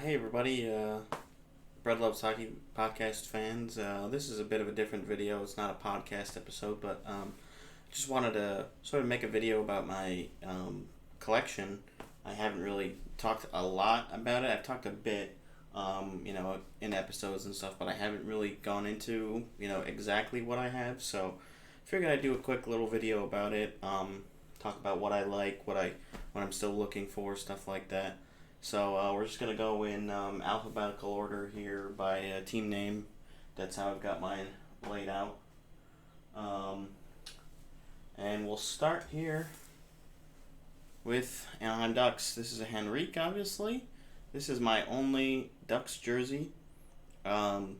Hey everybody, Bread Loves Hockey podcast fans. This is a bit of a different video. It's not a podcast episode, but just wanted to sort of make a video about my collection. I haven't really talked a lot about it. I've talked a bit, in episodes and stuff, but I haven't really gone into, exactly what I have. So I figured I'd do a quick little video about it. Talk about what I like, what I'm still looking for, stuff like that. So we're just gonna go in alphabetical order here by team name. That's how I've got mine laid out. Um, and we'll start here with Anaheim Ducks. This is a Henrique, obviously. This is my only Ducks jersey. Um,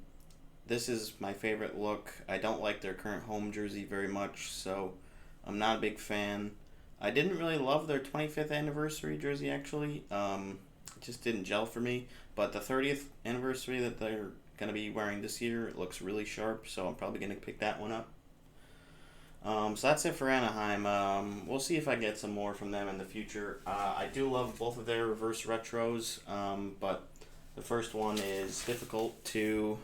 this is my favorite look. I don't like their current home jersey very much, so I'm not a big fan. I didn't really love their 25th anniversary jersey, actually. It just didn't gel for me. But the 30th anniversary that they're going to be wearing this year, it looks really sharp, so I'm probably going to pick that one up. So that's it for Anaheim. We'll see if I get some more from them in the future. I do love both of their reverse retros, but the first one is difficult to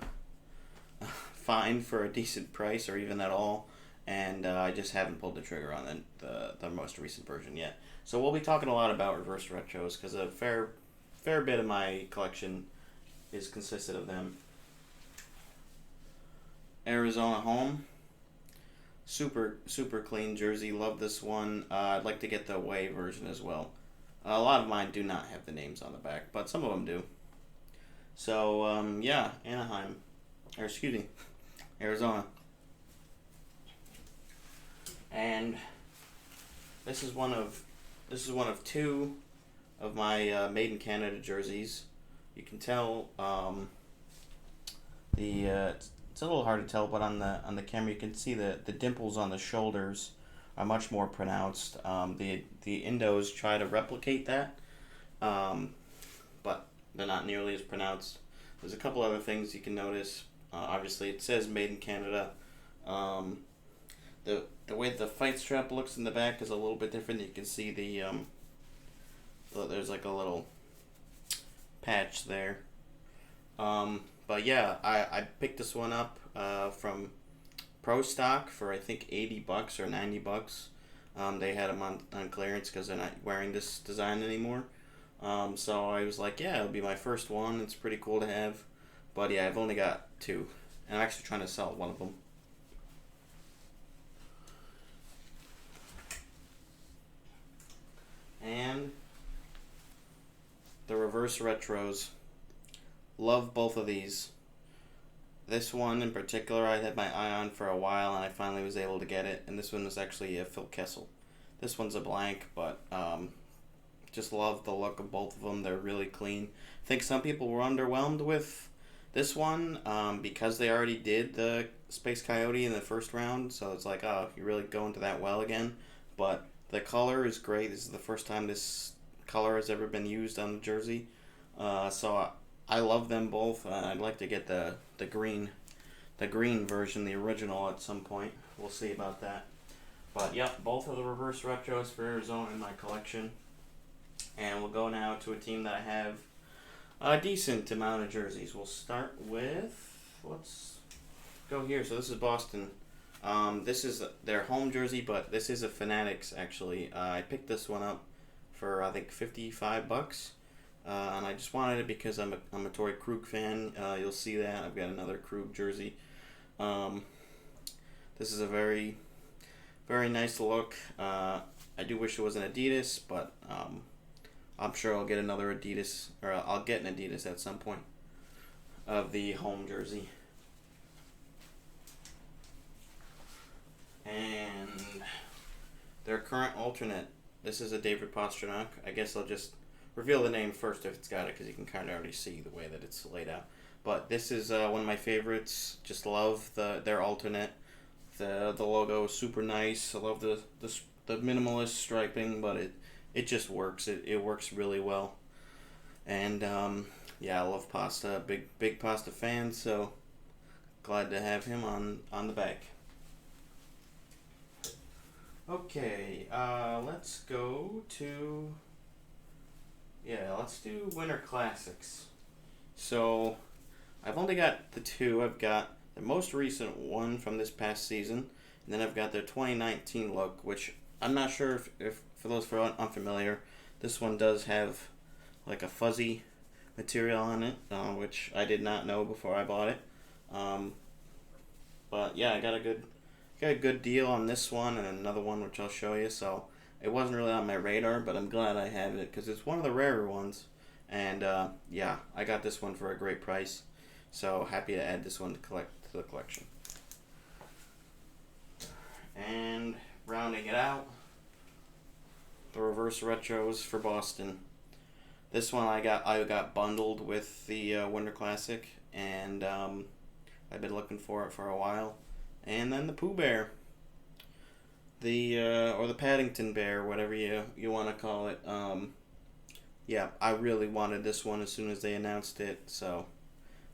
find for a decent price or even at all, and I just haven't pulled the trigger on the most recent version yet. So we'll be talking a lot about reverse retros because a fair bit of my collection is consisted of them. Arizona home. Super clean jersey. Love this one. I'd like to get the away version as well. A lot of mine do not have the names on the back, but some of them do. So yeah, Anaheim, or excuse me, Arizona. And this is one of two of my Made in Canada jerseys. You can tell it's a little hard to tell, but on the camera you can see the dimples on the shoulders are much more pronounced. The Indos try to replicate that, but they're not nearly as pronounced. There's a couple other things you can notice. Obviously, it says Made in Canada. The way the fight strap looks in the back is a little bit different. You can see there's like a little patch there. But yeah, I picked this one up from Pro Stock for I think $80 or $90. They had them on clearance because they're not wearing this design anymore. So I was like, yeah, it'll be my first one. It's pretty cool to have. But yeah, I've only got two. And I'm actually trying to sell one of them. And the reverse retros. Love both of these. This one in particular I had my eye on for a while and I finally was able to get it. And this one was actually a Phil Kessel. This one's a blank, but just love the look of both of them. They're really clean. I think some people were underwhelmed with this one because they already did the Space Coyote in the first round. So it's like, oh, you're really going to that well again. But the color is great. This is the first time this color has ever been used on the jersey. So I love them both. I'd like to get the green version, the original, at some point. We'll see about that. But yep, both of the reverse retros for Arizona in my collection. And we'll go now to a team that I have a decent amount of jerseys. We'll start with, let's go here. So this is Boston. This is their home jersey, but this is a Fanatics actually. I picked this one up for I think $55. And I just wanted it because I'm a Torrey Krug fan. You'll see that. I've got another Krug jersey. This is a very, very nice look. I do wish it was an Adidas, but I'm sure I'll get another Adidas, or I'll get an Adidas at some point of the home jersey. And their current alternate. This is a David Pastrnak. I guess I'll just reveal the name first if it's got it, because you can kind of already see the way that it's laid out. But this is one of my favorites. Just love their alternate. The logo is super nice. I love the minimalist striping, but it just works. It works really well. And yeah, I love Pasta. Big Pasta fan. So glad to have him on the back. Okay, let's do Winter Classics. So I've only got the two. I've got the most recent one from this past season, and then I've got their 2019 look, which I'm not sure if for those who are unfamiliar, this one does have like a fuzzy material on it, which I did not know before I bought it. Um, but yeah, I got a good deal on this one and another one which I'll show you. So it wasn't really on my radar, but I'm glad I have it because it's one of the rarer ones. And yeah, I got this one for a great price. So happy to add this one to the collection. And rounding it out, the reverse retros for Boston. This one I got bundled with the Winter Classic, and I've been looking for it for a while. And then the Pooh Bear, the or the Paddington Bear, whatever you want to call it. Yeah, I really wanted this one as soon as they announced it, so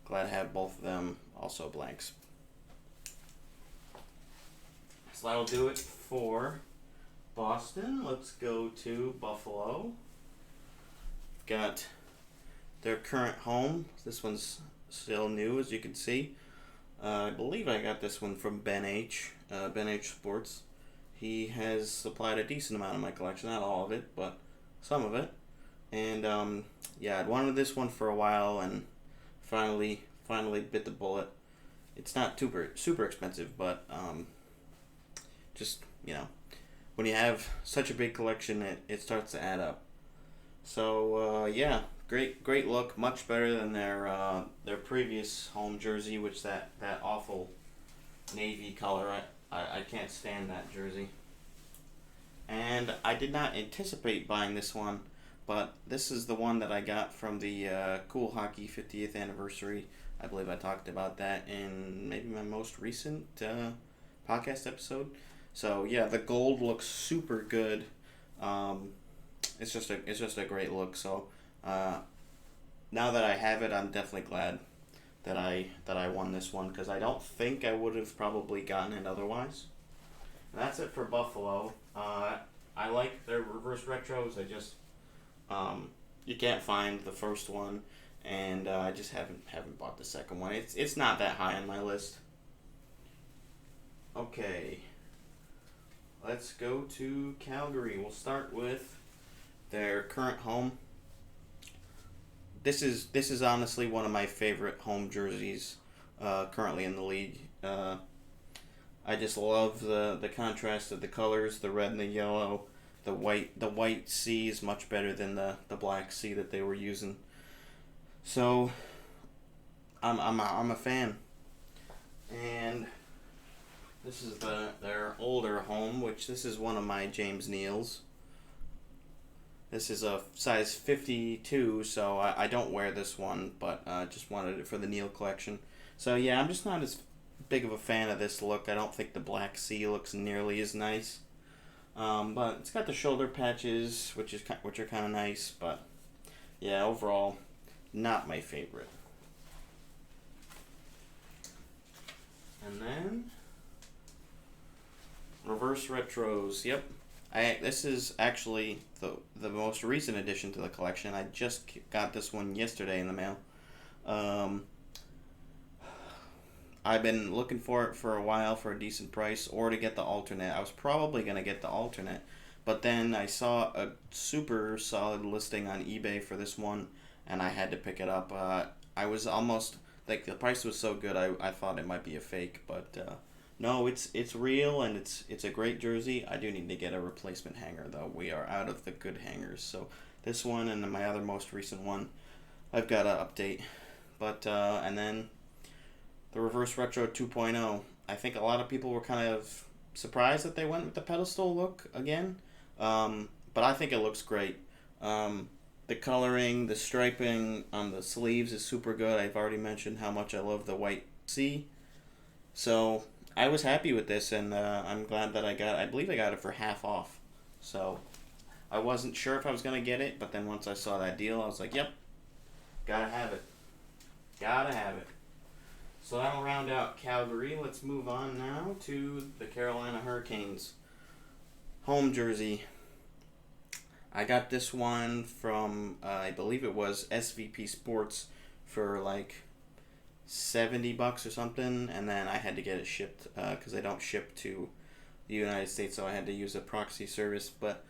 glad to have both of them. Also blanks. So that'll do it for Boston. Let's go to Buffalo. Got their current home. This one's still new, as you can see. I believe I got this one from Ben H. Ben H. Sports. He has supplied a decent amount of my collection, not all of it, but some of it. And yeah, I'd wanted this one for a while, and finally bit the bullet. It's not super expensive, but just when you have such a big collection, it starts to add up. So yeah, great look, much better than their previous home jersey, which that awful navy color. I can't stand that jersey. And I did not anticipate buying this one, but this is the one that I got from the Cool Hockey 50th anniversary. I believe I talked about that in maybe my most recent podcast episode. So yeah, the gold looks super good. It's just a great look. So now that I have it, I'm definitely glad that I won this one, because I don't think I would have probably gotten it otherwise. And that's it for Buffalo. I like their reverse retros. I just you can't find the first one, and I just haven't bought the second one. It's not that high on my list. Okay, let's go to Calgary. We'll start with their current home. This is honestly one of my favorite home jerseys currently in the league. I just love the contrast of the colors, the red and the yellow. The white C is much better than the black C that they were using. So I'm a fan. And this is their older home, which this is one of my James Neals. This is a size 52, so I don't wear this one, but just wanted it for the Neal collection. So yeah, I'm just not as big of a fan of this look. I don't think the black C looks nearly as nice. But it's got the shoulder patches, which are kind of nice, but yeah, overall, not my favorite. And then reverse retros. Yep, this is actually the most recent addition to the collection. I just got this one yesterday in the mail. I've been looking for it for a while for a decent price, or to get the alternate. I was probably going to get the alternate, but then I saw a super solid listing on eBay for this one, and I had to pick it up. I was almost, like, the price was so good, I thought it might be a fake, but no, it's real, and it's a great jersey. I do need to get a replacement hanger, though. We are out of the good hangers, so this one and my other most recent one, I've got to update. But, and then the Reverse Retro 2.0. I think a lot of people were kind of surprised that they went with the pedestal look again. But I think it looks great. The coloring, the striping on the sleeves is super good. I've already mentioned how much I love the white C. So I was happy with this, and I'm glad that I believe I got it for half off. So I wasn't sure if I was going to get it, but then once I saw that deal, I was like, yep, gotta have it. Gotta have it. So that'll round out Calgary. Let's move on now to the Carolina Hurricanes home jersey. I got this one from, I believe it was SVP Sports for like $70 or something, and then I had to get it shipped because they don't ship to the United States, so I had to use a proxy service. But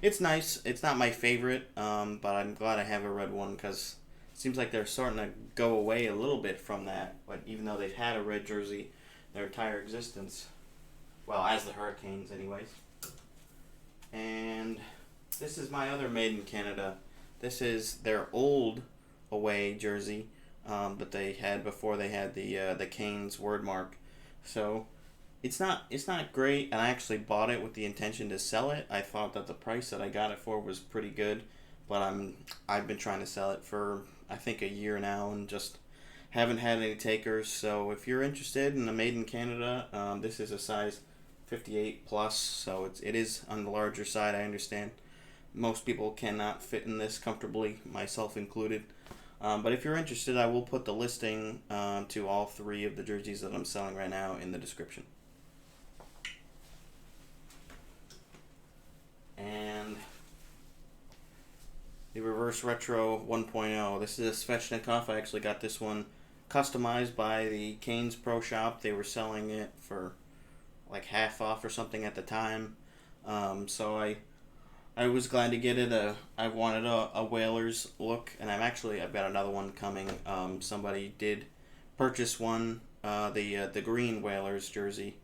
it's nice. It's not my favorite, but I'm glad I have a red one because it seems like they're starting to go away a little bit from that. But even though they've had a red jersey their entire existence, well, as the Hurricanes, anyways. And this is my other Made in Canada. This is their old away jersey that they had before they had the Canes word mark. So it's not great, and I actually bought it with the intention to sell it. I thought that the price that I got it for was pretty good, but I've been trying to sell it for I think a year now and just haven't had any takers. So if you're interested in a Made in Canada, this is a size 58 plus, so it is on the larger side. I understand most people cannot fit in this comfortably, myself included. But if you're interested, I will put the listing to all three of the jerseys that I'm selling right now in the description. And the Reverse Retro 1.0. This is a Svechnikov. I actually got this one customized by the Canes Pro Shop. They were selling it for like half off or something at the time. So I was glad to get it. I wanted a Whalers look, and I've got another one coming. Somebody did purchase one, the green Whalers jersey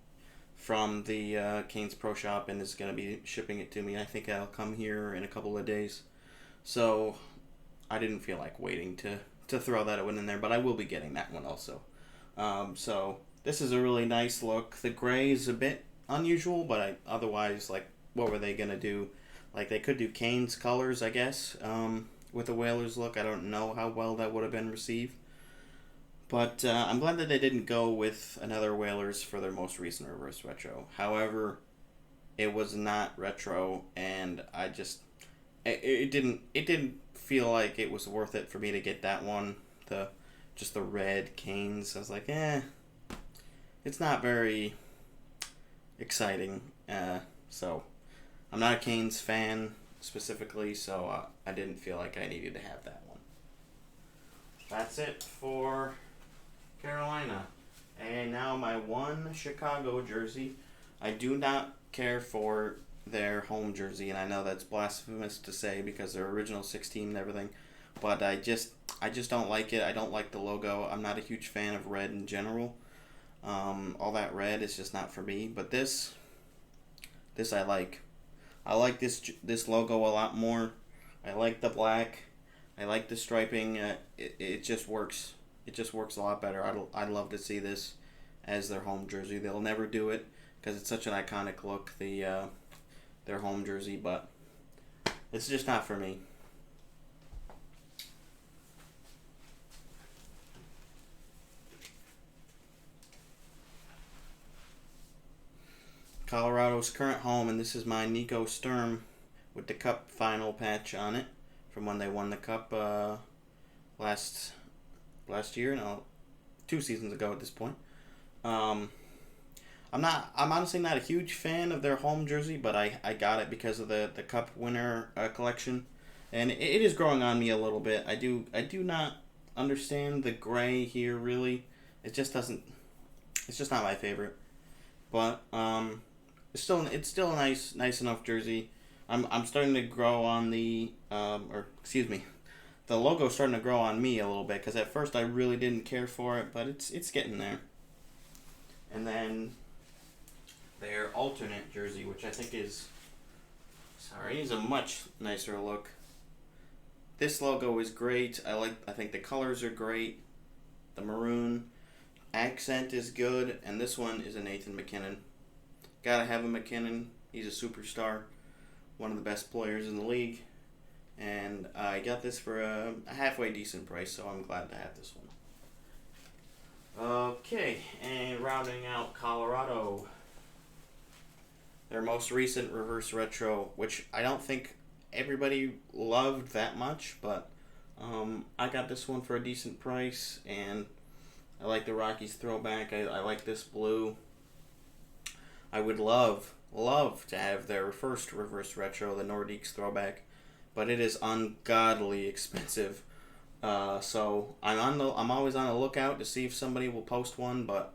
from the Canes Pro Shop, and is going to be shipping it to me. I think I'll come here in a couple of days. So I didn't feel like waiting to throw that one in there, but I will be getting that one also. So this is a really nice look. The gray is a bit unusual, but otherwise, like, what were they going to do? Like, they could do Canes colors, I guess, with a Whalers look. I don't know how well that would have been received. But I'm glad that they didn't go with another Whalers for their most recent Reverse Retro. However, it was not retro, and it didn't feel like it was worth it for me to get that one. Just the red Canes. I was like, it's not very exciting. So I'm not a Canes fan specifically, so I didn't feel like I needed to have that one. That's it for Carolina. And now my one Chicago jersey. I do not care for their home jersey, and I know that's blasphemous to say because their original 6 team and everything, but I just don't like it. I don't like the logo. I'm not a huge fan of red in general. All that red is just not for me. But this I like. I like this logo a lot more. I like the black. I like the striping. It just works. It just works a lot better. I'd love to see this as their home jersey. They'll never do it because it's such an iconic look. Their home jersey, but it's just not for me. Colorado's current home, and this is my Nico Sturm with the Cup final patch on it from when they won the Cup last year. No, 2 seasons ago at this point. I'm honestly not a huge fan of their home jersey, but I got it because of the Cup winner collection, and it is growing on me a little bit. I do not understand the gray here really. It's just not my favorite, but it's still a nice enough jersey. I'm starting to grow on the the logo's starting to grow on me a little bit because at first I really didn't care for it, but it's getting there. And then their alternate jersey, which I think is a much nicer look. This logo is great. I think the colors are great. The maroon accent is good, and this one is a Nathan MacKinnon. Gotta have a MacKinnon. He's a superstar, one of the best players in the league, and I got this for a halfway decent price, so I'm glad to have this one. Okay, and rounding out Colorado, their most recent Reverse Retro, which I don't think everybody loved that much, but I got this one for a decent price, and I like the Rockies throwback. I like this blue. I would love to have their first Reverse Retro, the Nordiques throwback, but it is ungodly expensive. So I'm always on the lookout to see if somebody will post one, but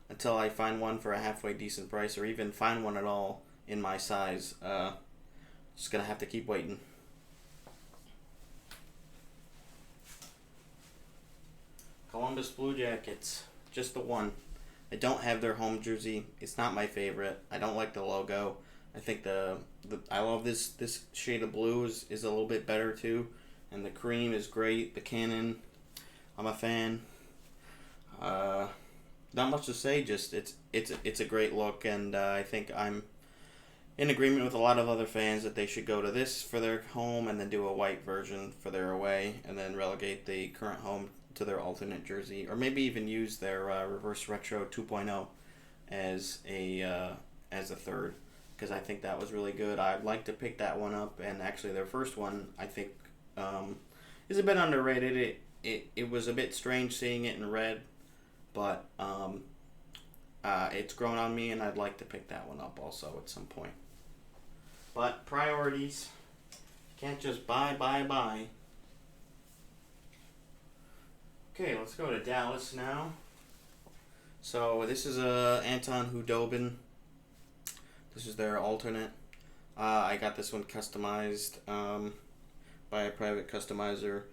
until I find one for a halfway decent price, or even find one at all in my size, just gonna have to keep waiting. Columbus Blue Jackets, just the one. I don't have their home jersey. It's not my favorite. I don't like the logo. I think I love this shade of blue is a little bit better too, and the cream is great. The cannon, I'm a fan. Uh, Not much to say. Just it's a great look, and I think I'm in agreement with a lot of other fans that they should go to this for their home and then do a white version for their away, and then relegate the current home to their alternate jersey, or maybe even use their reverse retro 2.0 as a third, because I think that was really good. I'd like to pick that one up, and actually their first one I think is a bit underrated. It was a bit strange seeing it in red, but it's grown on me, and I'd like to pick that one up also at some point. But priorities, can't just buy. Okay, let's go to Dallas now. So this is Anton Hudobin. This is their alternate. I got this one customized by a private customizer,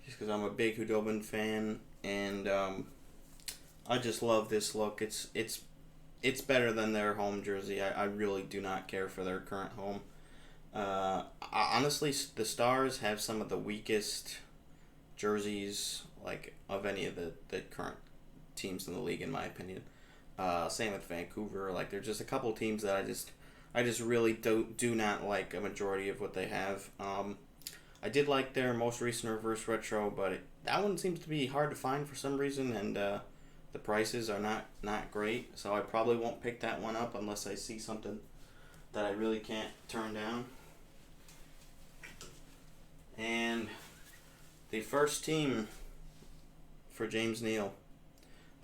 just because I'm a big Hudobin fan, and I just love this look. It's better than their home jersey. I really do not care for their current home. Honestly, the Stars have some of the weakest jerseys, like, of any of the current teams in the league, in my opinion. Same with Vancouver. Like, there's just a couple teams that I just really do not like a majority of what they have. I did like their most recent reverse retro, but that one seems to be hard to find for some reason, and the prices are not great. So I probably won't pick that one up unless I see something that I really can't turn down. And the first team for James Neal.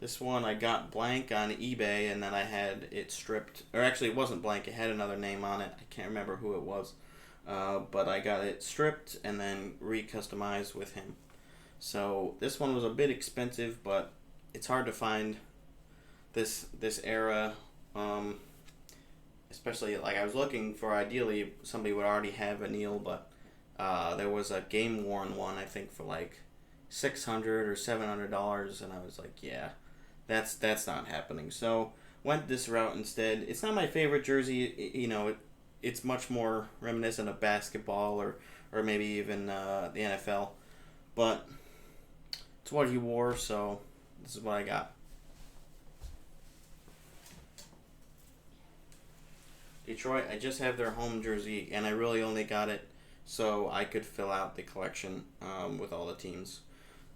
This one I got blank on eBay, and then I had it stripped. Or actually, it wasn't blank. It had another name on it. I can't remember who it was. But I got it stripped and then re-customized with him. So this one was a bit expensive, but it's hard to find this era. Especially, like, I was looking for, ideally somebody would already have a Neal, but there was a game worn one, I think, for like $600 or $700, and I was like, yeah, that's not happening. So went this route instead. It's not my favorite jersey. It's much more reminiscent of basketball, or maybe even the NFL, but it's what he wore, so this is what I got. Detroit, I just have their home jersey, and I really only got it so I could fill out the collection with all the teams.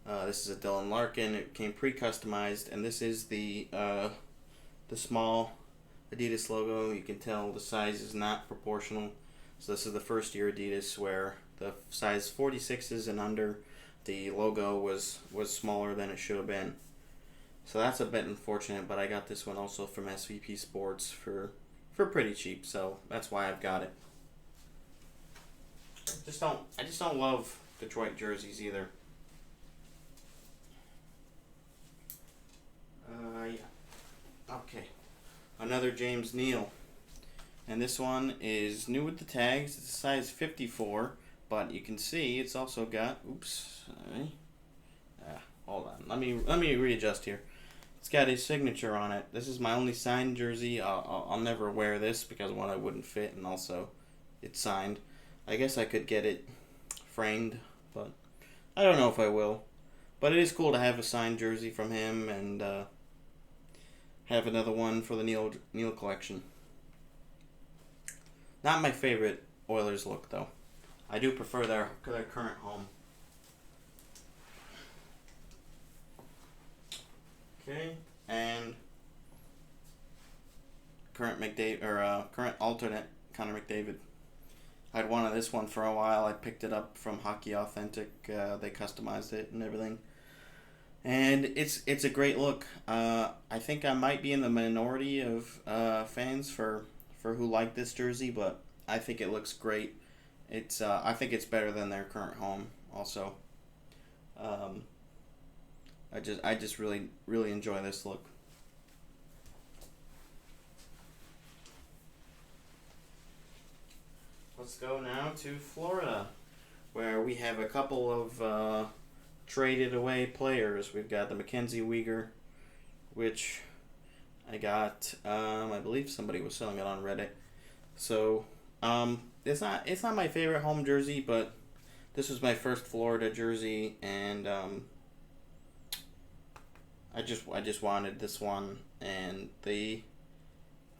This is a Dylan Larkin. It came pre-customized, and this is the small Adidas logo. You can tell the size is not proportional. So this is the first year Adidas where the size 46s and under, the logo was smaller than it should have been. So that's a bit unfortunate, but I got this one also from SVP Sports for pretty cheap, so that's why I've got it. I just don't love Detroit jerseys either. Yeah. Okay. Another James Neal. And this one is new with the tags. It's a size 54, but you can see it's also got, sorry. Hold on. Let me readjust here. It's got his signature on it. This is my only signed jersey. I'll never wear this because, one, I wouldn't fit, and also it's signed. I guess I could get it framed, but I don't know if I will. But it is cool to have a signed jersey from him, and have another one for the Neal collection. Not my favorite Oilers look, though. I do prefer their current home. Okay, and current alternate Connor McDavid. I'd wanted this one for a while. I picked it up from Hockey Authentic. They customized it and everything, and it's a great look. I think I might be in the minority of fans for who like this jersey, but I think it looks great. I think it's better than their current home also. Um, I just really enjoy this look. Let's go now to Florida, where we have a couple of traded away players. We've got the Mackenzie Weegar, which I got. I believe somebody was selling it on Reddit. So it's not my favorite home jersey, but this was my first Florida jersey, and I just wanted this one, and the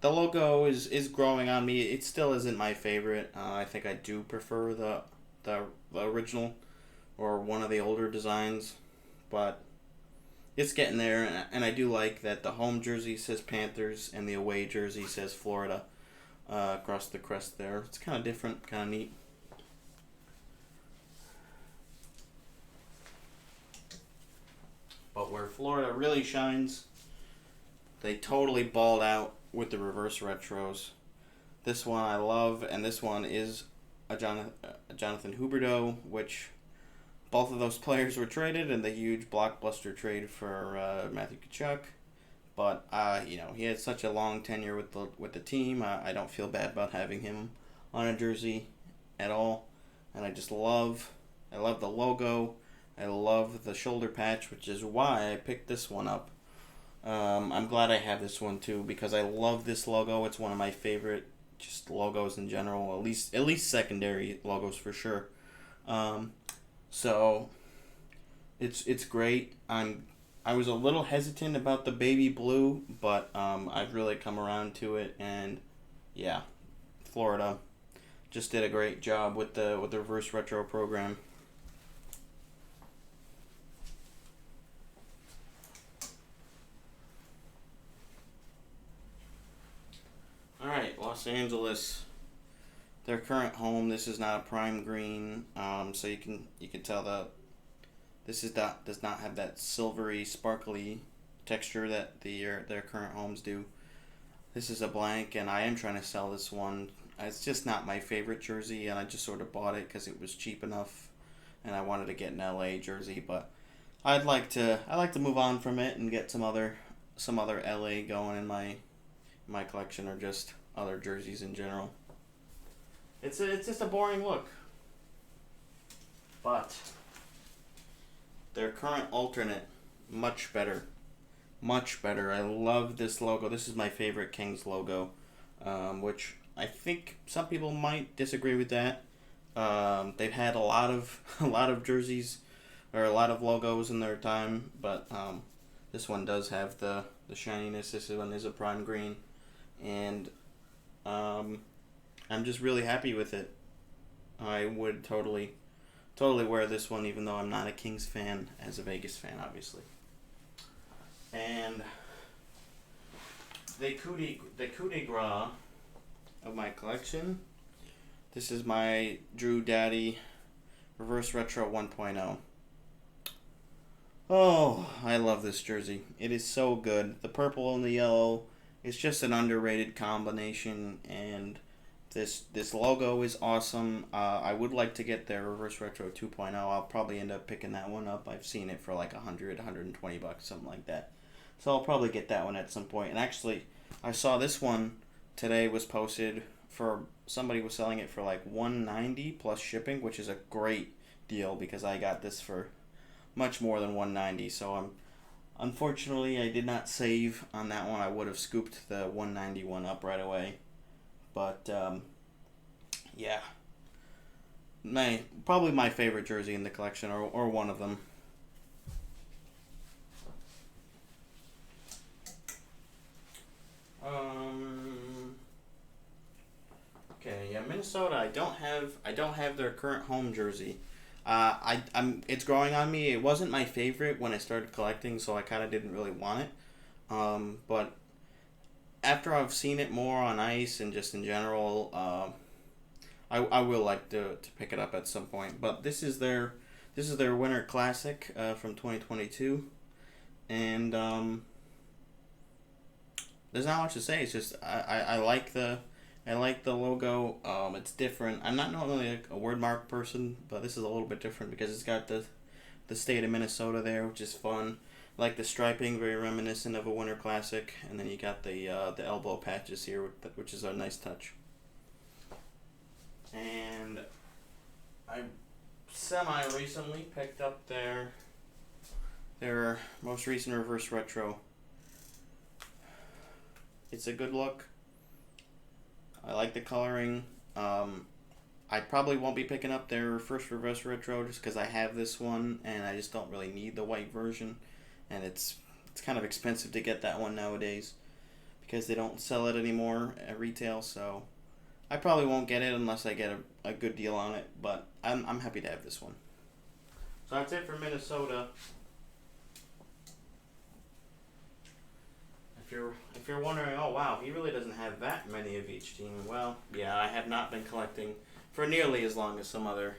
logo is growing on me. It still isn't my favorite. I think I do prefer the original or one of the older designs, but it's getting there, and I do like that the home jersey says Panthers and the away jersey says Florida across the crest there. It's kind of different, kind of neat. But where Florida really shines, they totally balled out with the reverse retros. This one I love, and this one is a Jonathan Huberdeau, which both of those players were traded in the huge blockbuster trade for Matthew Tkachuk. But he had such a long tenure with the team. I don't feel bad about having him on a jersey at all, and I love the logo. I love the shoulder patch, which is why I picked this one up. I'm glad I have this one too because I love this logo. It's one of my favorite just logos in general, at least secondary logos for sure. So it's great. I was a little hesitant about the baby blue, but I've really come around to it, and yeah, Florida just did a great job with the reverse retro program. All right, Los Angeles. Their current home. This is not a prime green, so you can tell that does not have that silvery, sparkly texture that their current homes do. This is a blank, and I am trying to sell this one. It's just not my favorite jersey, and I just sort of bought it because it was cheap enough, and I wanted to get an LA jersey. But I'd like to move on from it and get some other LA going in my collection, or just other jerseys in general. It's just a boring look. But their current alternate, much better. Much better. I love this logo. This is my favorite Kings logo, which I think some people might disagree with that. They've had a lot of jerseys or a lot of logos in their time, but this one does have the shininess. This one is a prime green, and I'm just really happy with it. I would totally wear this one, even though I'm not a Kings fan, as a Vegas fan, obviously. And the coup de grace of my collection. This is my Drew Daddy Reverse Retro 1.0. Oh, I love this jersey. It is so good. The purple and the yellow is just an underrated combination, and this logo is awesome. I would like to get their Reverse Retro 2.0. I'll probably end up picking that one up. I've seen it for like $120, something like that. So I'll probably get that one at some point. And actually, I saw this one today was posted for, somebody was selling it for like $190 plus shipping, which is a great deal because I got this for much more than $190. So unfortunately I did not save on that one. I would have scooped the $191 up right away. But yeah, probably my favorite jersey in the collection, or one of them. Okay, yeah, Minnesota. I don't have their current home jersey. It's growing on me. It wasn't my favorite when I started collecting, so I kind of didn't really want it. But after I've seen it more on ice and just in general, I will like to pick it up at some point. But this is their Winter Classic from 2022, and there's not much to say. It's just I like the logo. It's different. I'm not normally a word mark person, but this is a little bit different because it's got the the state of Minnesota there, which is fun. Like the striping, very reminiscent of a Winter Classic, and then you got the elbow patches here, which is a nice touch. And I semi-recently picked up their most recent reverse retro. It's a good look. I like the coloring. I probably won't be picking up their first reverse retro just because I have this one and I just don't really need the white version, and it's kind of expensive to get that one nowadays because they don't sell it anymore at retail. So I probably won't get it unless I get a good deal on it. But I'm happy to have this one. So that's it for Minnesota. If you're wondering, oh wow, he really doesn't have that many of each team. Well, yeah, I have not been collecting for nearly as long as some other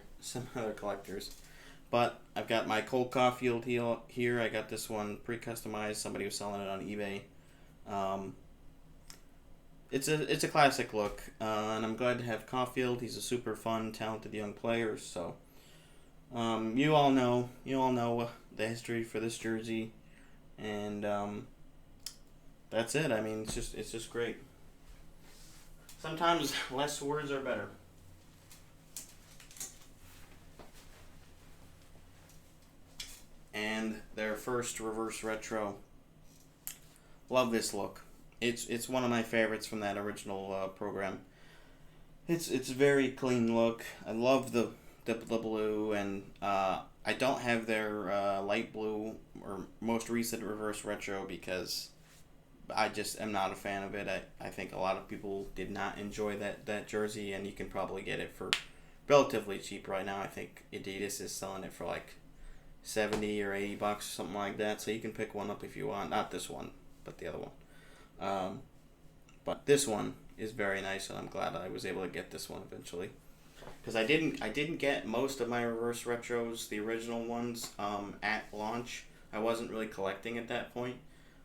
collectors. But I've got my Cole Caulfield here. I got this one pre-customized. Somebody was selling it on eBay. It's a classic look, and I'm glad to have Caulfield. He's a super fun, talented young player. So you all know the history for this jersey, and that's it. I mean, it's just great. Sometimes less words are better. And their first reverse retro. Love this look. It's one of my favorites from that original program. It's a very clean look. I love the blue, and I don't have their light blue or most recent reverse retro because I just am not a fan of it. I think a lot of people did not enjoy that jersey, and you can probably get it for relatively cheap right now. I think Adidas is selling it for like $70 or $80, something like that. So you can pick one up if you want. Not this one, but the other one. But this one is very nice, and I'm glad I was able to get this one eventually. Because I didn't get most of my reverse retros, the original ones, at launch. I wasn't really collecting at that point,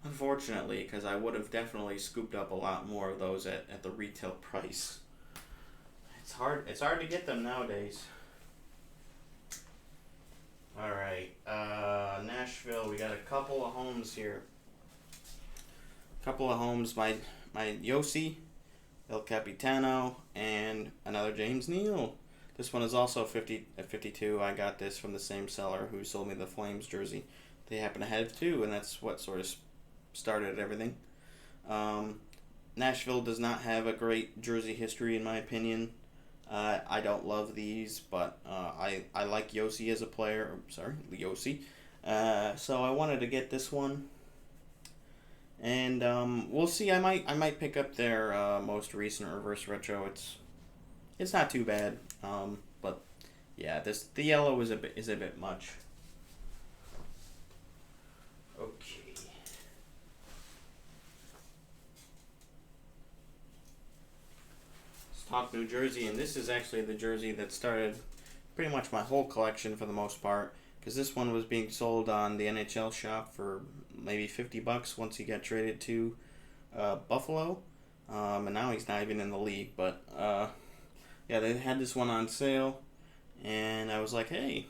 unfortunately, because I would have definitely scooped up a lot more of those at the retail price. It's hard to get them nowadays. All right, Nashville. We got a couple of homes here. My Yossi, El Capitano, and another James Neal. This one is also 52. I got this from the same seller who sold me the Flames jersey. They happen to have two, and that's what sort of started everything. Nashville does not have a great jersey history, in my opinion. I don't love these, but I like Yossi as a player. Yossi. So I wanted to get this one, and we'll see. I might pick up their most recent reverse retro. It's not too bad, but yeah, the yellow is a bit much. Okay. Talk New Jersey, and this is actually the jersey that started pretty much my whole collection for the most part, because this one was being sold on the NHL shop for maybe $50 once he got traded to Buffalo, and now he's not even in the league. But yeah, they had this one on sale, and I was like, hey,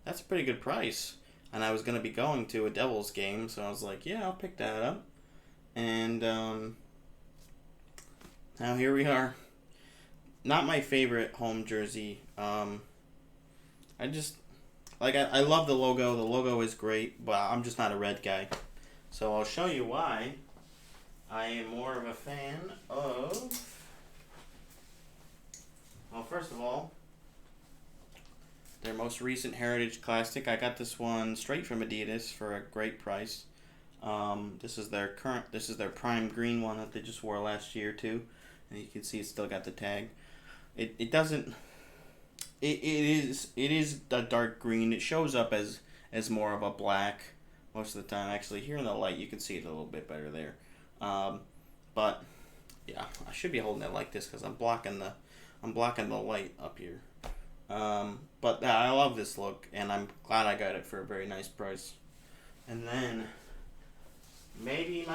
that's a pretty good price. And I was going to be going to a Devils game, so I was like, yeah, I'll pick that up. And now here we are. Not my favorite home jersey. I love the logo. The logo is great, but I'm just not a red guy. So I'll show you why I am more of a fan of... Well, first of all, their most recent Heritage Classic. I got this one straight from Adidas for a great price. This is their prime green one that they just wore last year too, and you can see it's still got the tag. It is a dark green. It shows up as more of a black most of the time. Actually, here in the light you can see it a little bit better there. But yeah, I should be holding it like this because I'm blocking the light up here. But I love this look, and I'm glad I got it for a very nice price. And then maybe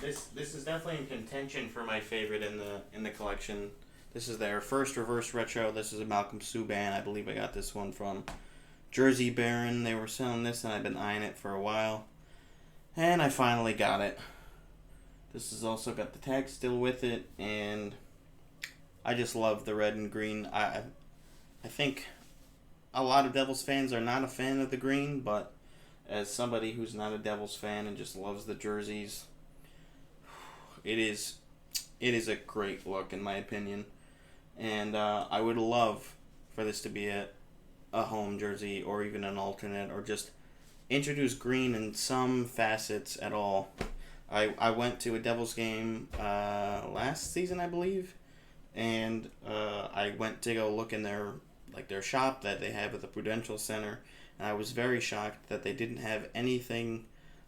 this is definitely in contention for my favorite in the collection. This is their first reverse retro. This is a Malcolm Subban. I believe I got this one from Jersey Baron. They were selling this, and I've been eyeing it for a while. And I finally got it. This has also got the tag still with it, and I just love the red and green. I think a lot of Devils fans are not a fan of the green, but as somebody who's not a Devils fan and just loves the jerseys, it is a great look in my opinion, and I would love for this to be a home jersey or even an alternate, or just introduce green in some facets at all. I went to a Devils game last season, I believe, and I went to go look in their shop that they have at the Prudential Center, and I was very shocked that they didn't have anything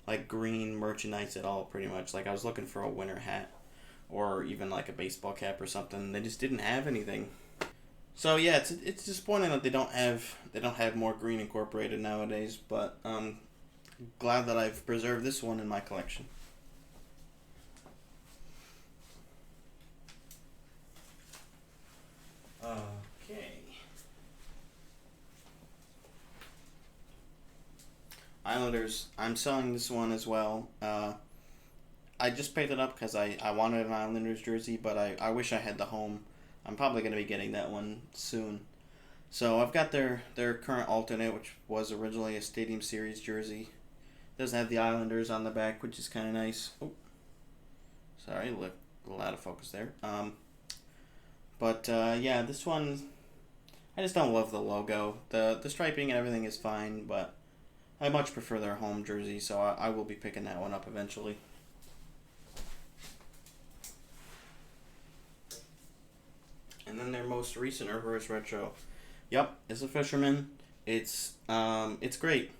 like green merchandise at all. Pretty much, like I was looking for a winter hat or even like a baseball cap or something. They just didn't have anything. So yeah, it's disappointing that they don't have more green incorporated nowadays. But glad that I've preserved this one in my collection. Okay. Islanders. I'm selling this one as well. I just picked it up because I wanted an Islanders jersey, but I wish I had the home. I'm probably going to be getting that one soon. So I've got their current alternate, which was originally a Stadium Series jersey. Doesn't have the Islanders on the back, which is kind of nice. Oh, sorry, a little out of focus there. But yeah, this one, I just don't love the logo. The striping and everything is fine, but I much prefer their home jersey, so I will be picking that one up eventually. And then their most recent reverse retro. Yep, it's a Fisherman. It's great.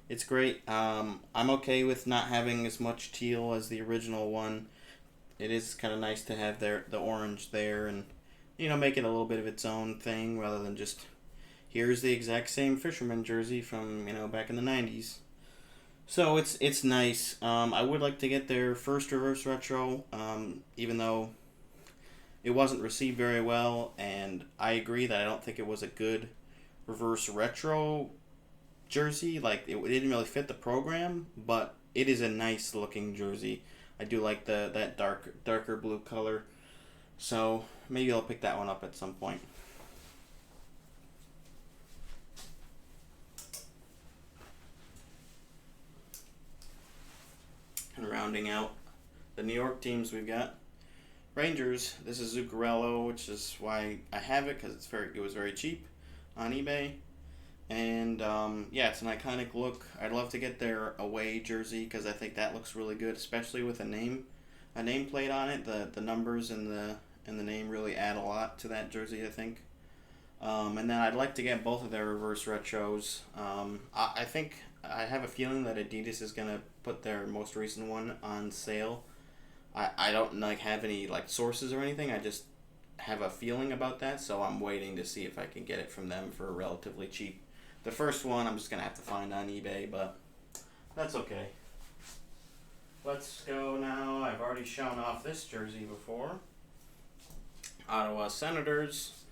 It's great. I'm okay with not having as much teal as the original one. It is kind of nice to have the orange there, and make it a little bit of its own thing rather than just here's the exact same Fisherman jersey from back in the '90s. So it's nice. I would like to get their first reverse retro, even though it wasn't received very well, and I agree that I don't think it was a good reverse retro jersey. Like it didn't really fit the program, but it is a nice looking jersey. I do like that darker blue color, so maybe I'll pick that one up at some point. And rounding out the New York teams, we've got Rangers. This is Zuccarello, which is why I have it, because it was very cheap on eBay. And yeah, it's an iconic look. I'd love to get their away jersey because I think that looks really good, especially with a nameplate on it. The numbers and the name really add a lot to that jersey, I think. And then I'd like to get both of their reverse retros. I think I have a feeling that Adidas is gonna put their most recent one on sale. I don't have any sources or anything. I just have a feeling about that, so I'm waiting to see if I can get it from them for relatively cheap. The first one I'm just gonna have to find on eBay, but that's okay. Let's go now. I've already shown off this jersey before. Ottawa Senators.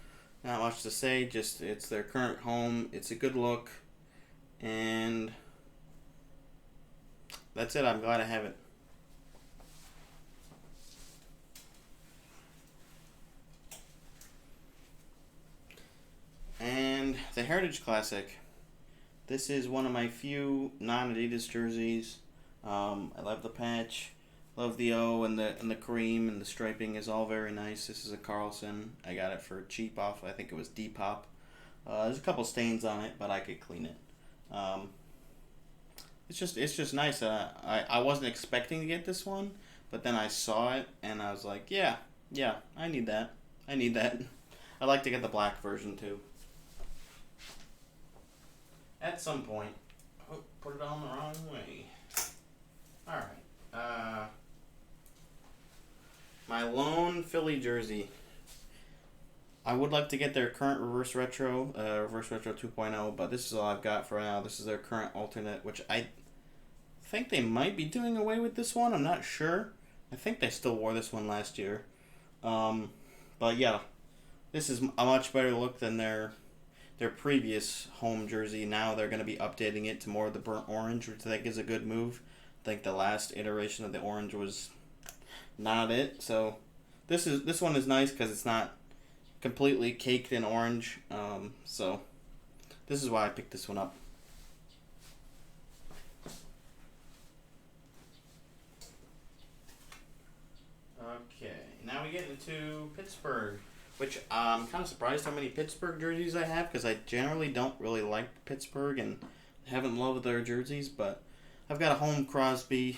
Not much to say, just it's their current home. It's a good look, and that's it. I'm glad I have it. And the Heritage Classic. This is one of my few non-Adidas jerseys. I love the patch, love the O and the cream, and the striping is all very nice. This is a Carlson. I got it for cheap off. I think it was Depop. There's a couple stains on it, but I could clean it. It's just nice. I wasn't expecting to get this one, but then I saw it and I was like, yeah, I need that. I need that. I'd like to get the black version too. At some point. Oh, put it on the wrong way. Alright. My lone Philly jersey. I would like to get their current Reverse Retro 2.0, but this is all I've got for now. This is their current alternate, which I think they might be doing away with this one. I'm not sure. I think they still wore this one last year. But yeah, this is a much better look than their their previous home jersey. Now they're going to be updating it to more of the burnt orange, which I think is a good move. I think the last iteration of the orange was not it. So this one is nice because it's not completely caked in orange. So this is why I picked this one up. Okay, now we get into Pittsburgh, which I'm kind of surprised how many Pittsburgh jerseys I have because I generally don't really like Pittsburgh and haven't loved their jerseys, but I've got a home Crosby.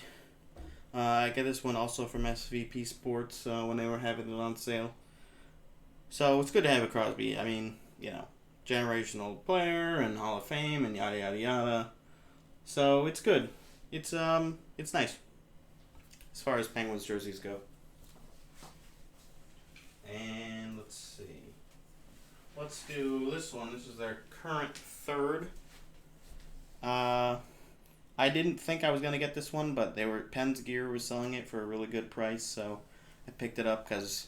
I get this one also from SVP Sports when they were having it on sale. So it's good to have a Crosby. I mean, generational player and Hall of Fame and yada yada yada. So it's good. It's nice as far as Penguins jerseys go. And let's see. Let's do this one. This is their current third. I didn't think I was gonna get this one, but Penn's Gear was selling it for a really good price, so I picked it up because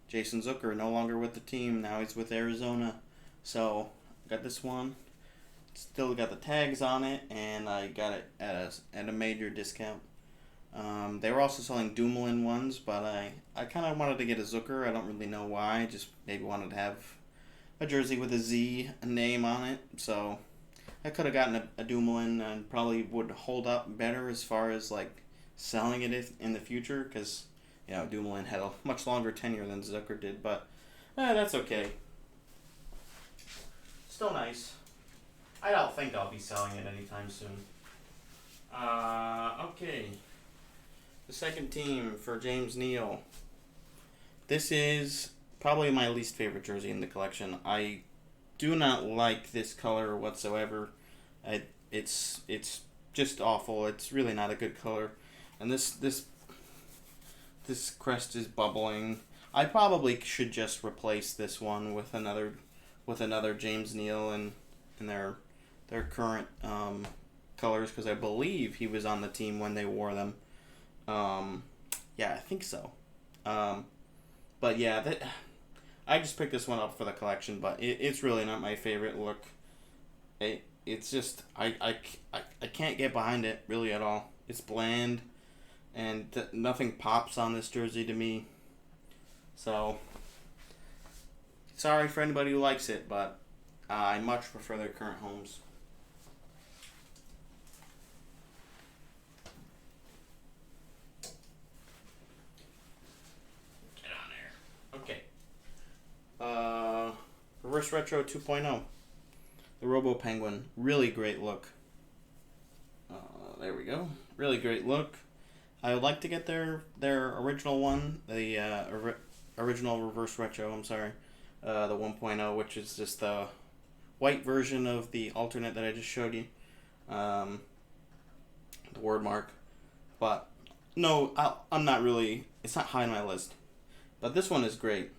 Jason Zucker no longer with the team. Now he's with Arizona, so I got this one. Still got the tags on it, and I got it at a major discount. They were also selling Dumoulin ones, but I kind of wanted to get a Zucker. I don't really know why. I just maybe wanted to have a jersey with a Z name on it, so I could have gotten a Dumoulin and probably would hold up better as far as like selling it in the future because Dumoulin had a much longer tenure than Zucker did, but that's okay. Still nice. I don't think I'll be selling it anytime soon. Okay. The second team for James Neal. This is probably my least favorite jersey in the collection. I do not like this color whatsoever. It's just awful. It's really not a good color. And this crest is bubbling. I probably should just replace this one with another James Neal in their current colors because I believe he was on the team when they wore them. Yeah, I think so. But yeah, I just picked this one up for the collection, but it's really not my favorite look. It's just I can't get behind it really at all. It's bland, and nothing pops on this jersey to me. So sorry for anybody who likes it, but I much prefer their current homes. Reverse Retro 2.0. The Robo Penguin. Really great look. There we go. Really great look. I would like to get their original one, the original Reverse Retro, I'm sorry. The 1.0, which is just the white version of the alternate that I just showed you. The word mark. But, no, I'm not really, it's not high on my list. But this one is great.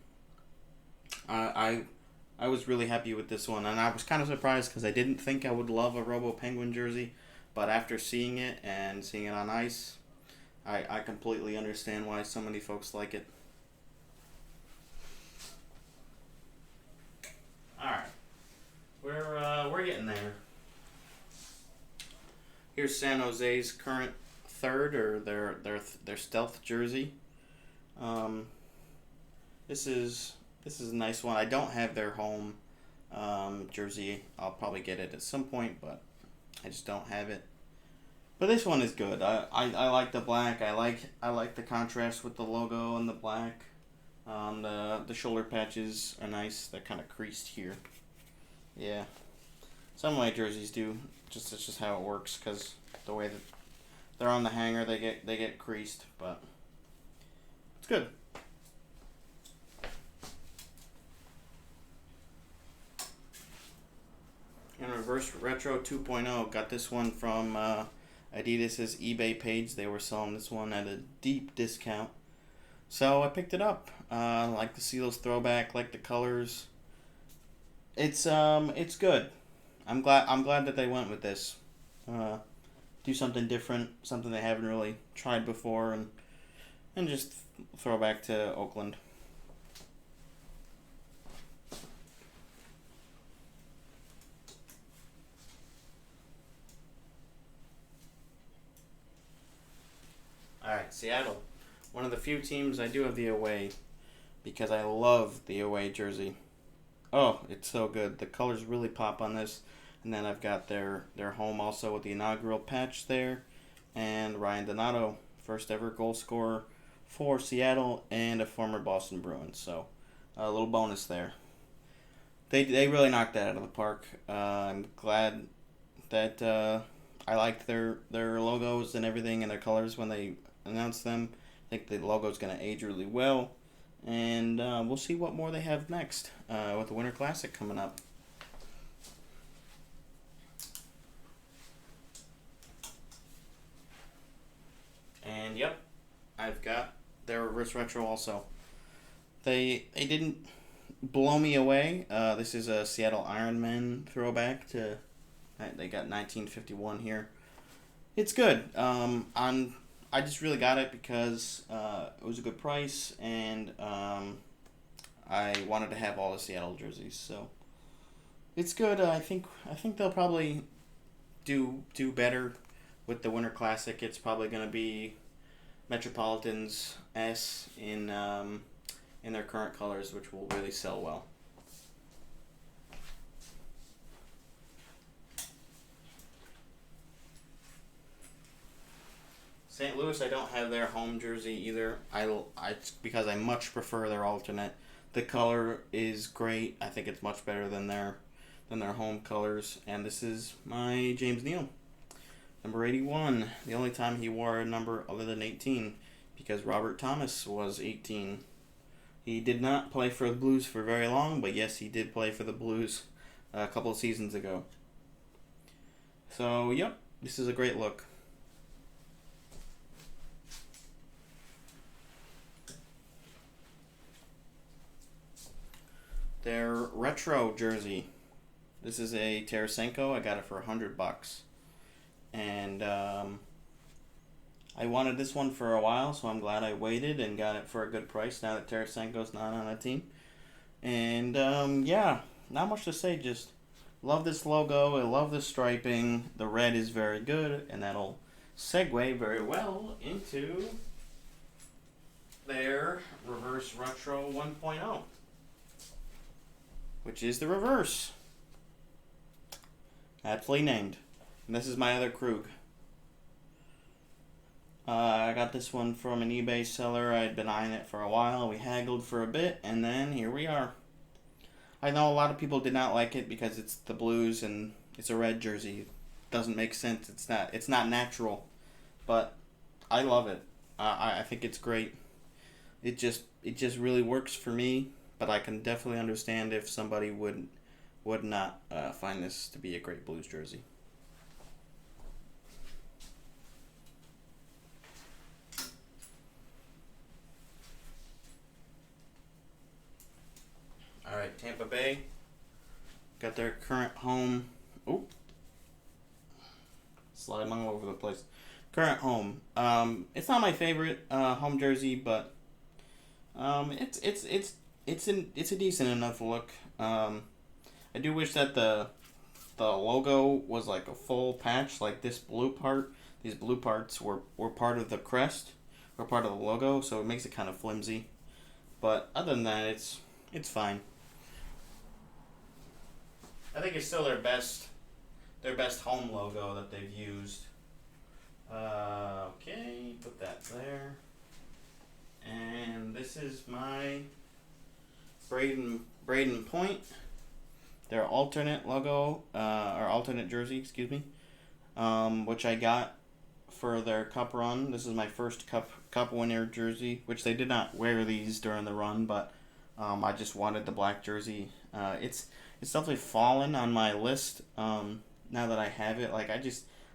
I was really happy with this one, and I was kind of surprised because I didn't think I would love a Robo Penguin jersey, but after seeing it and seeing it on ice, I completely understand why so many folks like it. All right, we're getting there. Here's San Jose's current third, or their stealth jersey. This is a nice one. I don't have their home jersey. I'll probably get it at some point, but I just don't have it. But this one is good. I like the black. I like the contrast with the logo and the black. The shoulder patches are nice. They're kind of creased here. Yeah. Some of my jerseys do. It's just how it works because the way that they're on the hanger, they get creased, but it's good. And Reverse Retro 2.0, got this one from Adidas's eBay page. They were selling this one at a deep discount, so I picked it up. Like to see those throwback, like the colors. It's good. I'm glad that they went with this. Do something different, something they haven't really tried before, and just throw back to Oakland. Alright, Seattle. One of the few teams I do have the away because I love the away jersey. Oh, it's so good. The colors really pop on this. And then I've got their home also with the inaugural patch there. And Ryan Donato, first ever goal scorer for Seattle and a former Boston Bruin. So a little bonus there. They really knocked that out of the park. I'm glad that I liked their logos and everything and their colors when they announced them. I think the logo's going to age really well. And we'll see what more they have next with the Winter Classic coming up. And yep, I've got their reverse retro also. They didn't blow me away. This is a Seattle Ironman throwback to. They got 1951 here. It's good. I just really got it because it was a good price, and I wanted to have all the Seattle jerseys. So it's good. I think they'll probably do better with the Winter Classic. It's probably going to be Metropolitans S in their current colors, which will really sell well. St. Louis, I don't have their home jersey either. It's because I much prefer their alternate. The color is great. I think it's much better than their home colors. And this is my James Neal, number 81. The only time he wore a number other than 18, because Robert Thomas was 18. He did not play for the Blues for very long, but yes, he did play for the Blues a couple of seasons ago. So, yep, this is a great look. Their retro jersey. This is a Tarasenko. I got it for $100, and I wanted this one for a while, so I'm glad I waited and got it for a good price. Now that Tarasenko's not on the team, and yeah, not much to say. Just love this logo. I love the striping. The red is very good, and that'll segue very well into their reverse retro 1.0. Which is the reverse. Aptly named. And this is my other Krug. I got this one from an eBay seller. I'd been eyeing it for a while. We haggled for a bit, and then here we are. I know a lot of people did not like it because it's the Blues and it's a red jersey. It doesn't make sense. It's not natural. But I love it. I think it's great. It just really works for me. But I can definitely understand if somebody would not find this to be a great Blues jersey. All right, Tampa Bay got their current home. Oop, sliding all over the place. Current home. It's not my favorite home jersey, but it's a decent enough look. I do wish that the logo was like a full patch, like this blue part. These blue parts were part of the crest, or part of the logo, so it makes it kind of flimsy. But other than that, it's fine. I think it's still their best home logo that they've used. Okay, put that there. And this is my Braden Point, their alternate logo, or alternate jersey, excuse me, which I got for their cup run. This is my first cup winner jersey, which they did not wear these during the run, but I just wanted the black jersey. It's definitely fallen on my list now that I have it. Like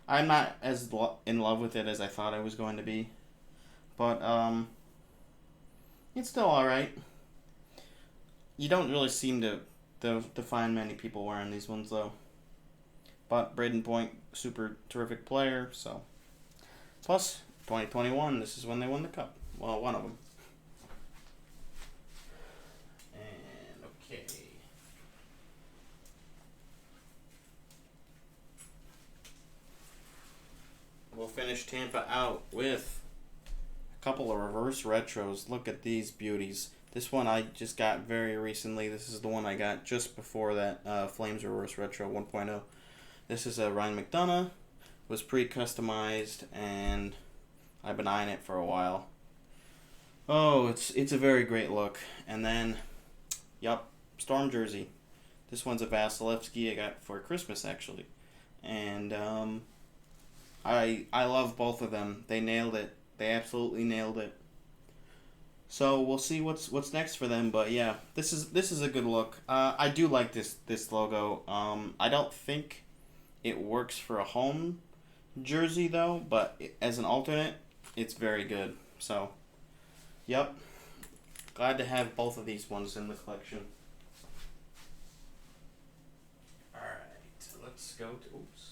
I'm not as in love with it as I thought I was going to be, but it's still all right. You don't really seem to find many people wearing these ones, though. But Braden Point, super terrific player, so. Plus, 2021, this is when they won the Cup. Well, one of them. And, okay. We'll finish Tampa out with couple of reverse retros. Look at these beauties. This one I just got very recently. This is the one I got just before that Flames Reverse Retro 1.0. This is a Ryan McDonagh. Was pre-customized, and I've been eyeing it for a while. Oh, it's a very great look. And then, yup, Storm jersey. This one's a Vasilevsky I got for Christmas, actually. And I love both of them. They nailed it. They absolutely nailed it. So we'll see what's next for them. But yeah, this is a good look. I do like this logo. I don't think it works for a home jersey though, but as an alternate, it's very good. So, yep. Glad to have both of these ones in the collection. Alright, let's go to... Oops.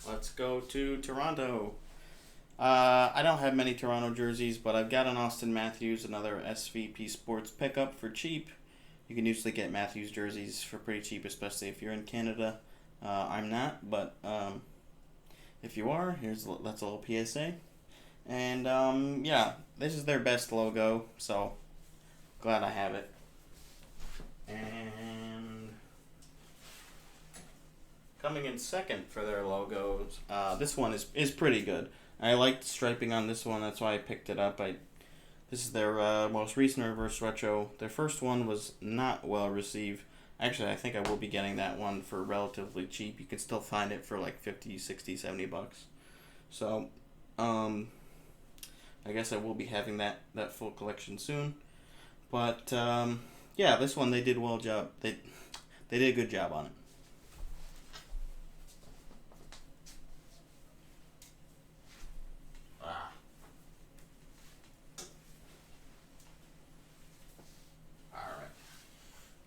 Let's go to Toronto. I don't have many Toronto jerseys, but I've got an Auston Matthews, another SVP Sports pickup for cheap. You can usually get Matthews jerseys for pretty cheap, especially if you're in Canada. I'm not, but if you are, that's a little PSA. And yeah, this is their best logo, so glad I have it. And coming in second for their logos, this one is pretty good. I liked striping on this one, that's why I picked it up. This is their most recent reverse retro. Their first one was not well received. Actually, I think I will be getting that one for relatively cheap. You can still find it for like 50, 60, 70 bucks. So, I guess I will be having that full collection soon. But, yeah, this one they did well job. They did a good job on it.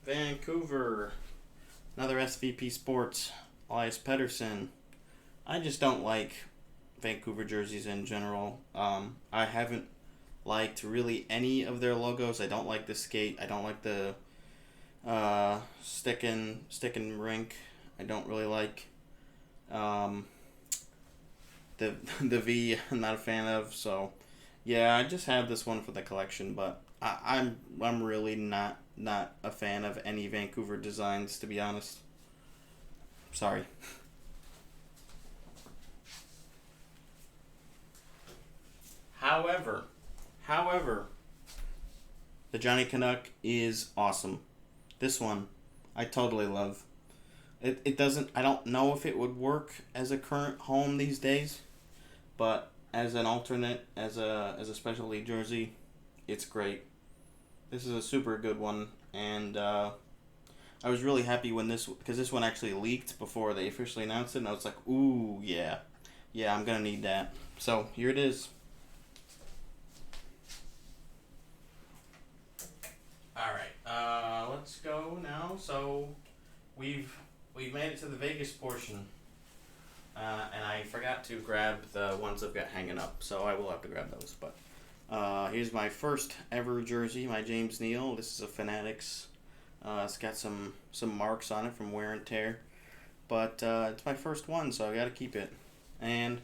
Vancouver, another SVP Sports, Elias Pettersson. I just don't like Vancouver jerseys in general. I haven't liked really any of their logos. I don't like the skate. I don't like the stick and rink. I don't really like the V. I'm not a fan of. So yeah, I just have this one for the collection, but I'm really not a fan of any Vancouver designs, to be honest. Sorry. However, the Johnny Canuck is awesome. This one, I totally love. It doesn't. I don't know if it would work as a current home these days, but as an alternate, as a specialty jersey, it's great. This is a super good one, and I was really happy when because this one actually leaked before they officially announced it, and I was like, ooh, yeah, I'm gonna need that. So here it is. All right, let's go now. So we've made it to the Vegas portion, and I forgot to grab the ones I've got hanging up, so I will have to grab those, but. Here's my first ever jersey, my James Neal. This is a Fanatics. It's got some marks on it from wear and tear, but it's my first one, so I gotta keep it. And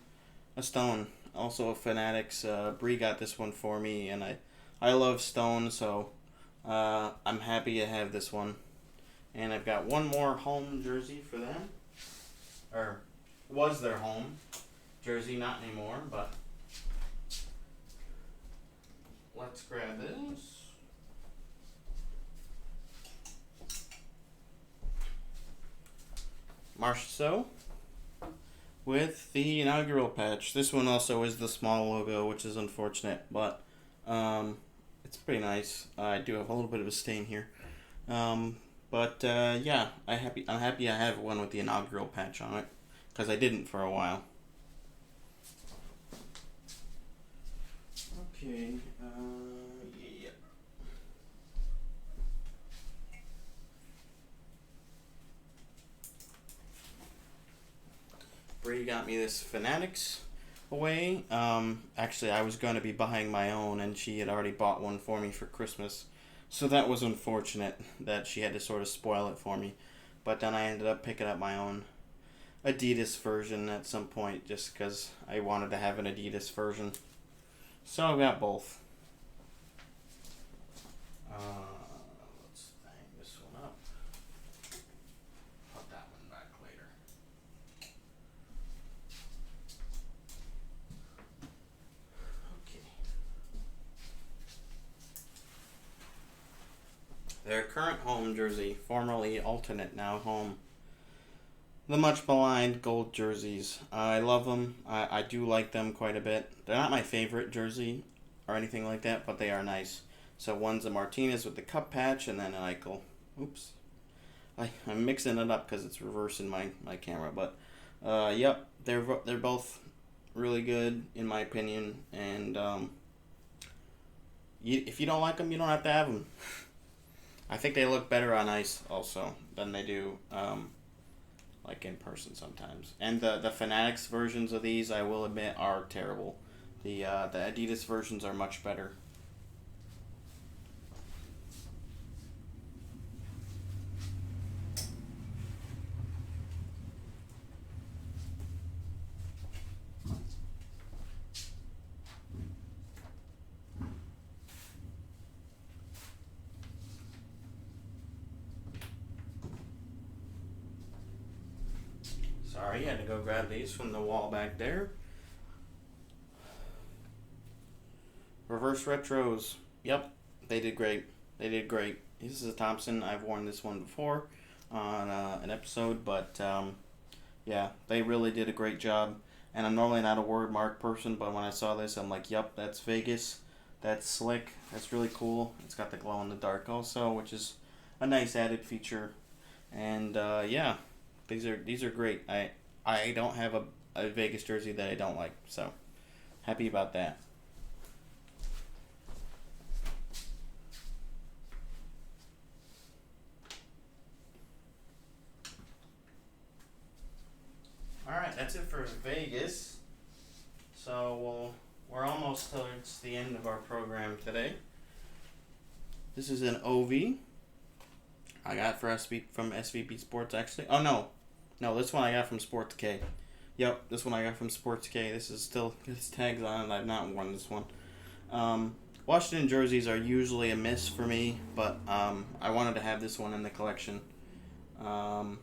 a Stone, also a Fanatics. Bree got this one for me, and I love Stone, so I'm happy to have this one. And I've got one more home jersey for them, or was their home jersey, not anymore, but. Let's grab this. Marchessault with the inaugural patch. This one also is the small logo, which is unfortunate, but it's pretty nice. I do have a little bit of a stain here, but yeah, I'm happy I have one with the inaugural patch on it, because I didn't for a while. Okay, yeah. Bree got me this Fanatics away. Actually, I was going to be buying my own, and she had already bought one for me for Christmas. So that was unfortunate that she had to sort of spoil it for me. but then I ended up picking up my own Adidas version at some point just because I wanted to have an Adidas version. So I got both. Let's hang this one up. Put that one back later. Okay. Their current home jersey, formerly alternate, now home. The much maligned gold jerseys. I love them. I do like them quite a bit. They're not my favorite jersey or anything like that, but they are nice. So one's a Martinez with the cup patch, and then an Eichel. Oops. I'm mixing it up because it's reversing my camera. But, yep, they're both really good, in my opinion. And if you don't like them, you don't have to have them. I think they look better on ice also than they do like in person sometimes. And the Fanatics versions of these, I will admit, are terrible. The Adidas versions are much better. Sorry, I had to go grab these from the wall back there. Reverse retros. Yep, they did great. They did great. This is a Thompson. I've worn this one before on an episode, but yeah, they really did a great job. And I'm normally not a word mark person, but when I saw this, I'm like, yep, that's Vegas. That's slick. That's really cool. It's got the glow in the dark also, which is a nice added feature. And yeah, these are great. I don't have a Vegas jersey that I don't like, so happy about that. All right, that's it for Vegas. So we're almost towards the end of our program today. This is an OV I got from SVP Sports, actually. Oh, no, this one I got from Sports K. Yep, this one I got from Sports K. This is still, this tags on it. I've not worn this one. Washington jerseys are usually a miss for me, but I wanted to have this one in the collection. Yeah,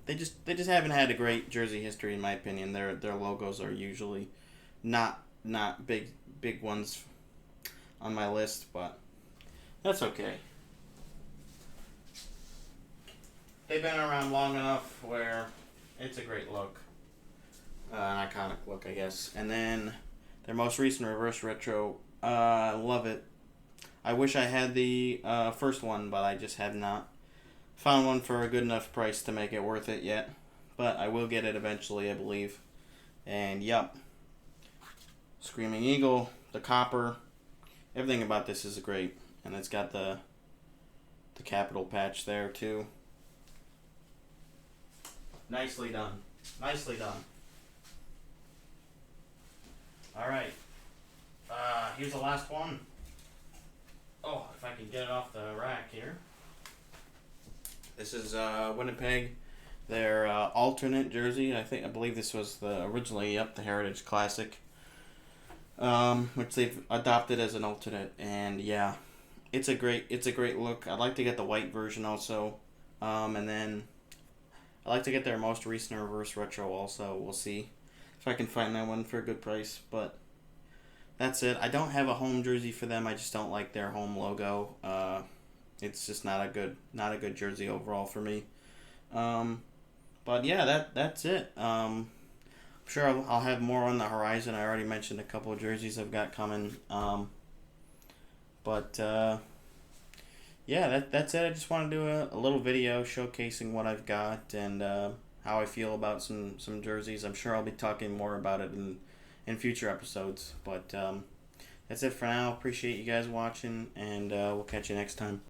they just haven't had a great jersey history, in my opinion. Their logos are usually not big ones on my list, but that's okay. They've been around long enough where it's a great look, an iconic look, I guess. And then their most recent reverse retro, love it. I wish I had the first one, but I just have not found one for a good enough price to make it worth it yet. But I will get it eventually, I believe. And yep, Screaming Eagle, the copper, everything about this is great. And it's got the capital patch there too. Nicely done. Nicely done. Alright. Here's the last one. Oh, if I can get it off the rack here. This is Winnipeg. Their alternate jersey. I believe this was originally the Heritage Classic. Which they've adopted as an alternate. And yeah, it's a great look. I'd like to get the white version also. And then I'd like to get their most recent reverse retro also. We'll see if I can find that one for a good price. But that's it. I don't have a home jersey for them. I just don't like their home logo. It's just not a good jersey overall for me. But yeah, that's it. I'm sure I'll have more on the horizon. I already mentioned a couple of jerseys I've got coming. But yeah, that's it. I just want to do a little video showcasing what I've got and how I feel about some jerseys. I'm sure I'll be talking more about it in future episodes. But that's it for now. Appreciate you guys watching, and we'll catch you next time.